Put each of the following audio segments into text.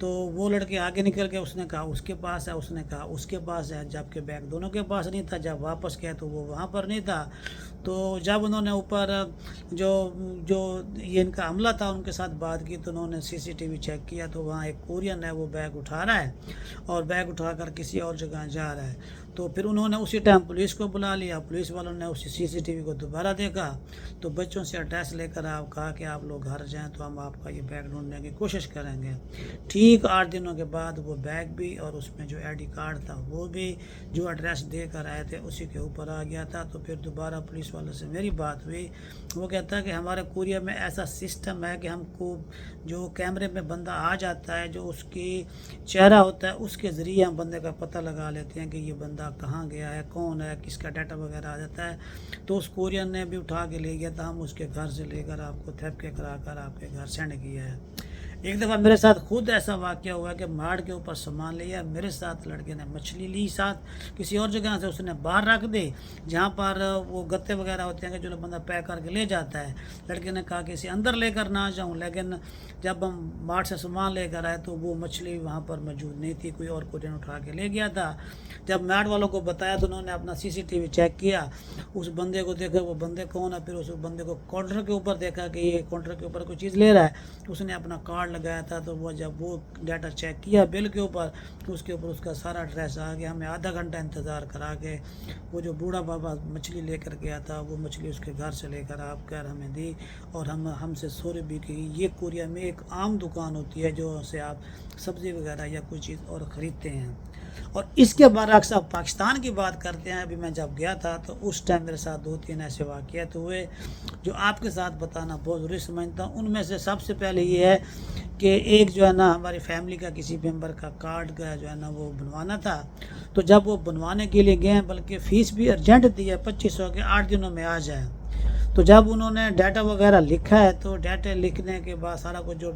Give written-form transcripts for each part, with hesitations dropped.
تو وہ لڑکے آگے نکل کے اس نے کہا اس کے پاس ہے، اس نے کہا اس کے پاس ہے، جبکہ بیگ دونوں کے پاس نہیں تھا۔ جب واپس گئے تو وہ وہاں پر نہیں تھا۔ تو جب انہوں نے اوپر جو جو یہ ان کا عملہ تھا ان کے ساتھ بات کی تو انہوں نے CCTV چیک کیا تو وہاں ایک کورین ہے وہ بیگ اٹھا رہا ہے اور بیگ اٹھا کر کسی اور جگہ جا رہا ہے۔ تو پھر انہوں نے اسی ٹائم پولیس کو بلا لیا۔ پولیس والوں نے اسی CCTV کو دوبارہ دیکھا تو بچوں سے ایڈریس لے کر آپ کہا کہ آپ لوگ گھر جائیں تو ہم آپ کا یہ بیگ ڈھونڈنے کی کوشش کریں گے۔ ٹھیک 8 دنوں کے بعد وہ بیگ بھی اور اس میں جو ID کارڈ تھا وہ بھی جو ایڈریس دے کر آئے تھے اسی کے اوپر آ گیا تھا۔ تو پھر دوبارہ پولیس والوں سے میری بات ہوئی، وہ کہتا ہے کہ ہمارے کوریا میں ایسا سسٹم ہے کہ ہم کو جو کیمرے میں بندہ آ جاتا ہے جو اس کی چہرہ ہوتا ہے اس کے ذریعے ہم بندے کا پتہ لگا لیتے ہیں کہ یہ بندہ کہاں گیا ہے، کون ہے، کس کا ڈیٹا وغیرہ آ جاتا ہے۔ تو اس کورین نے بھی اٹھا کے لے گیا تھا، ہم اس کے گھر سے لے کر آپ کو تھپ کے کرا کر آپ کے گھر سینڈ کیا ہے۔ ایک دفعہ میرے ساتھ خود ایسا واقعہ ہوا کہ ماڑ کے اوپر سامان لیا، میرے ساتھ لڑکے نے مچھلی لی، ساتھ کسی اور جگہ سے اس نے باہر رکھ دی جہاں پر وہ گتے وغیرہ ہوتے ہیں کہ جو بندہ پیک کر کے لے جاتا ہے۔ لڑکے نے کہا کہ اسے اندر لے کر نہ جاؤں، لیکن جب ہم ماڑ سے سامان لے کر آئے تو وہ مچھلی وہاں پر موجود نہیں تھی، کوئی اور کورین اٹھا کے لے گیا تھا۔ جب میڈ والوں کو بتایا تو انہوں نے اپنا CCTV چیک کیا، اس بندے کو دیکھا وہ بندے کون ہے، پھر اس بندے کو کاؤنٹر کے اوپر دیکھا کہ یہ کاؤنٹر کے اوپر کوئی چیز لے رہا ہے، اس نے اپنا کارڈ لگایا تھا۔ تو وہ جب وہ ڈیٹا چیک کیا بل کے اوپر تو اس کے اوپر اس کا سارا ایڈریس آ گیا۔ ہمیں آدھا گھنٹہ انتظار کرا کے وہ جو بوڑھا بابا مچھلی لے کر گیا تھا وہ مچھلی اس کے گھر سے لے کر آپ کر ہمیں دی اور ہم سے سوری بھی کی۔ یہ کوریا میں ایک عام دکان ہوتی ہے جو سے آپ سبزی وغیرہ یا کوئی چیز اور خریدتے ہیں۔ اور اس کے برعکس آپ پاکستان کی بات کرتے ہیں، ابھی میں جب گیا تھا تو اس ٹائم میرے ساتھ 2-3 ایسے واقعات ہوئے جو آپ کے ساتھ بتانا بہت ضروری سمجھتا ہوں۔ ان میں سے سب سے پہلے یہ ہے کہ ایک جو ہے نا ہماری فیملی کا کسی ممبر کا کارڈ کا جو ہے نا وہ بنوانا تھا، تو جب وہ بنوانے کے لیے گئے بلکہ فیس بھی ارجنٹ دی ہے 2500 کے 8 دنوں میں آ جائے، تو جب انہوں نے ڈیٹا وغیرہ لکھا ہے تو ڈیٹا لکھنے کے بعد سارا کچھ جو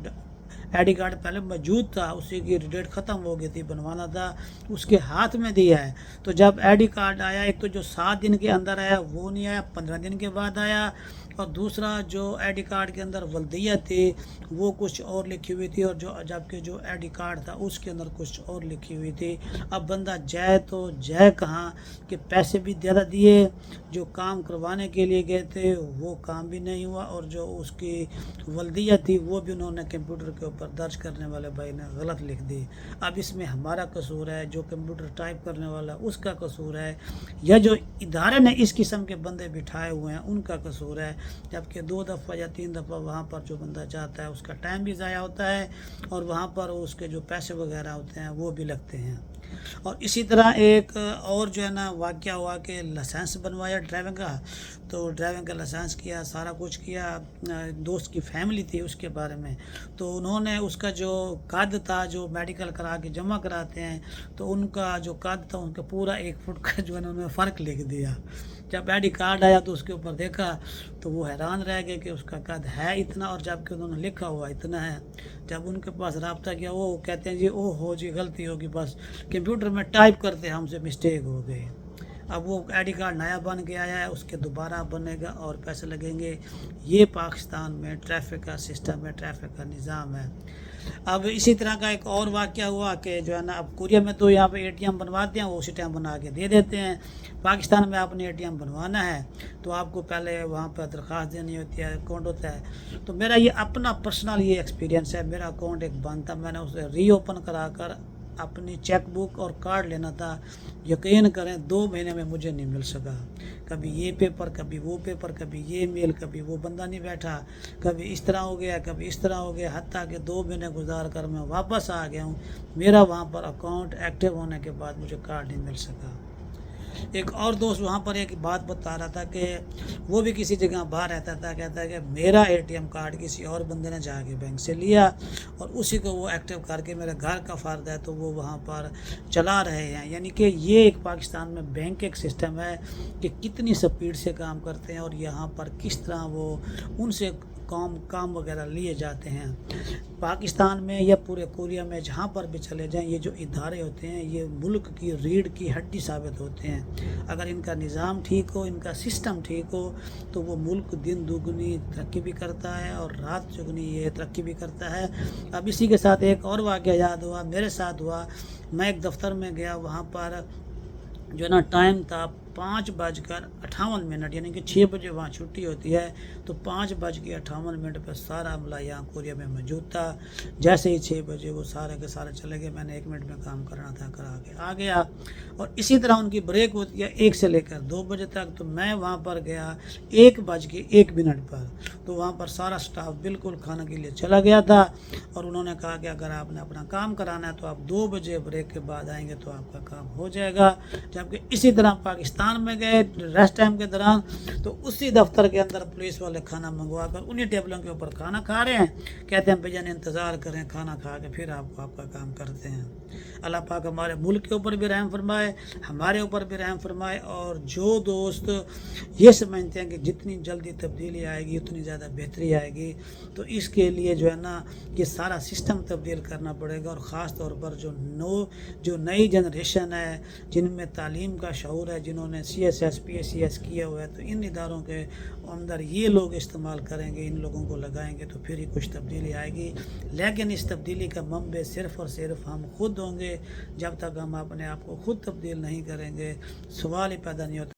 ID کارڈ پہلے موجود تھا اسی کی ڈیٹ ختم ہو گئی تھی، بنوانا تھا، اس کے ہاتھ میں دیا ہے۔ تو جب ID کارڈ آیا ایک تو جو 7 دن کے اندر آیا وہ نہیں آیا، 15 دن کے بعد آیا، اور دوسرا جو ID کارڈ کے اندر ولدیت تھی وہ کچھ اور لکھی ہوئی تھی، اور جبکہ جو ID کارڈ تھا اس کے اندر کچھ اور لکھی ہوئی تھی۔ اب بندہ جائے تو جائے کہاں کہ پیسے بھی زیادہ دیے، جو کام کروانے کے لیے گئے تھے وہ کام بھی نہیں ہوا، اور جو اس کی ولدیت تھی وہ بھی انہوں نے کمپیوٹر کے اوپر درج کرنے والے بھائی نے غلط لکھ دی۔ اب اس میں ہمارا قصور ہے، جو کمپیوٹر ٹائپ کرنے والا اس کا قصور ہے، یا جو ادارے نے اس قسم کے بندے بٹھائے ہوئے ہیں ان کا قصور ہے، جبکہ 2 دفعہ یا 3 دفعہ وہاں پر جو بندہ جاتا ہے اس کا ٹائم بھی ضائع ہوتا ہے اور وہاں پر اس کے جو پیسے وغیرہ ہوتے ہیں وہ بھی لگتے ہیں۔ اور اسی طرح ایک اور جو ہے نا واقعہ ہوا کہ لائسنس بنوایا ڈرائیونگ کا، تو ڈرائیونگ کا لائسنس کیا، سارا کچھ کیا، دوست کی فیملی تھی اس کے بارے میں، تو انہوں نے اس کا جو قد تھا جو میڈیکل کرا کے جمع کراتے ہیں تو ان کا جو قد تھا ان کا پورا 1 فٹ کا جو ہے نا انہوں نے فرق لکھ دیا۔ جب ID کارڈ آیا تو اس کے اوپر دیکھا تو وہ حیران رہ گئے کہ اس کا قد ہے اتنا اور جبکہ انہوں نے لکھا ہوا اتنا ہے۔ جب ان کے پاس رابطہ کیا وہ کہتے ہیں جی ہو جی غلطی ہوگی، بس کمپیوٹر میں ٹائپ کرتے ہم سے مسٹیک ہو گئی۔ اب وہ ID کارڈ نیا بن کے آیا ہے، اس کے دوبارہ بنے گا اور پیسے لگیں گے۔ یہ پاکستان میں ٹریفک کا سسٹم ہے، ٹریفک کا نظام ہے۔ اب اسی طرح کا ایک اور واقعہ ہوا کہ جو ہے نا اب کوریا میں تو یہاں پہ ATM بنواتے ہیں، وہ اسی ٹائم بنا کے دے دیتے ہیں۔ پاکستان میں آپ نے ATM بنوانا ہے تو آپ کو پہلے وہاں پہ درخواست دینی ہوتی ہے، اکاؤنٹ ہوتا ہے۔ تو میرا یہ اپنا پرسنل یہ ایکسپیرینس ہے، میرا اکاؤنٹ ایک بند تھا، میں نے اسے ری اوپن کرا کر اپنی چیک بک اور کارڈ لینا تھا، یقین کریں 2 مہینے میں مجھے نہیں مل سکا۔ کبھی یہ پیپر کبھی وہ پیپر، کبھی یہ میل کبھی وہ بندہ نہیں بیٹھا، کبھی اس طرح ہو گیا کبھی اس طرح ہو گیا، حتیٰ کہ 2 مہینے گزار کر میں واپس آ گیا ہوں، میرا وہاں پر اکاؤنٹ ایکٹیو ہونے کے بعد مجھے کارڈ نہیں مل سکا۔ ایک اور دوست وہاں پر ایک بات بتا رہا تھا کہ وہ بھی کسی جگہ باہر رہتا تھا، کہتا ہے کہ میرا ATM کارڈ کسی اور بندے نے جا کے بینک سے لیا اور اسی کو وہ ایکٹیو کر کے میرے گھر کا فرد ہے تو وہ وہاں پر چلا رہے ہیں۔ یعنی کہ یہ ایک پاکستان میں بینک ایک سسٹم ہے کہ کتنی سپیڈ سے کام کرتے ہیں اور یہاں پر کس طرح وہ ان سے کام وغیرہ لیے جاتے ہیں۔ پاکستان میں یا پورے کوریا میں جہاں پر بھی چلے جائیں، یہ جو ادارے ہوتے ہیں یہ ملک کی ریڑھ کی ہڈی ثابت ہوتے ہیں۔ اگر ان کا نظام ٹھیک ہو، ان کا سسٹم ٹھیک ہو، تو وہ ملک دن دگنی ترقی بھی کرتا ہے اور رات چگنی یہ ترقی بھی کرتا ہے۔ اب اسی کے ساتھ ایک اور واقعہ یاد ہوا، میرے ساتھ ہوا۔ میں ایک دفتر میں گیا، وہاں پر جو ہے نا ٹائم تھا 5:58، یعنی کہ 6 بجے وہاں چھٹی ہوتی ہے، تو 5:58 پہ سارا عملہ یہاں کوریا میں موجود تھا۔ جیسے ہی 6 بجے وہ سارے کے سارے چلے گئے، میں نے 1 منٹ میں کام کرنا تھا، کرا کے آ گیا۔ اور اسی طرح ان کی بریک ہوتی ہے 1 سے لے کر 2 بجے تک، تو میں وہاں پر گیا 1:01 پر، تو وہاں پر سارا سٹاف بالکل کھانے کے لیے چلا گیا تھا، اور انہوں نے کہا کہ اگر آپ نے اپنا کام کرانا ہے تو آپ 2 بجے بریک کے بعد آئیں گے تو آپ کا کام ہو جائے گا۔ جبکہ اسی طرح پاکستان میں گئے ریسٹ ٹائم کے دوران، تو اسی دفتر کے اندر پولیس والے کھانا منگوا کر انہی ٹیبلوں کے اوپر کھانا کھا رہے ہیں، کہتے ہیں بھیا نے انتظار کریں، کھانا کھا کے پھر آپ کا کام کرتے ہیں۔ اللہ پاک ہمارے ملک کے اوپر بھی رحم فرمائے، ہمارے اوپر بھی رحم فرمائے، اور جو دوست یہ سمجھتے ہیں کہ جتنی جلدی تبدیلی آئے گی اتنی زیادہ بہتری آئے گی، تو اس کے لیے جو ہے نا یہ سارا سسٹم تبدیل کرنا پڑے گا، اور خاص طور پر جو نئی جنریشن ہے، جن میں تعلیم کا شعور ہے، جنہوں نے CSS PSCS کیا ہوا ہے، تو ان اداروں کے اندر یہ لوگ استعمال کریں گے، ان لوگوں کو لگائیں گے تو پھر ہی کچھ تبدیلی آئے گی۔ لیکن اس تبدیلی کا منبع صرف اور صرف ہم خود ہوں گے۔ جب تک ہم اپنے آپ کو خود تبدیل نہیں کریں گے، سوال ہی پیدا نہیں ہوتا۔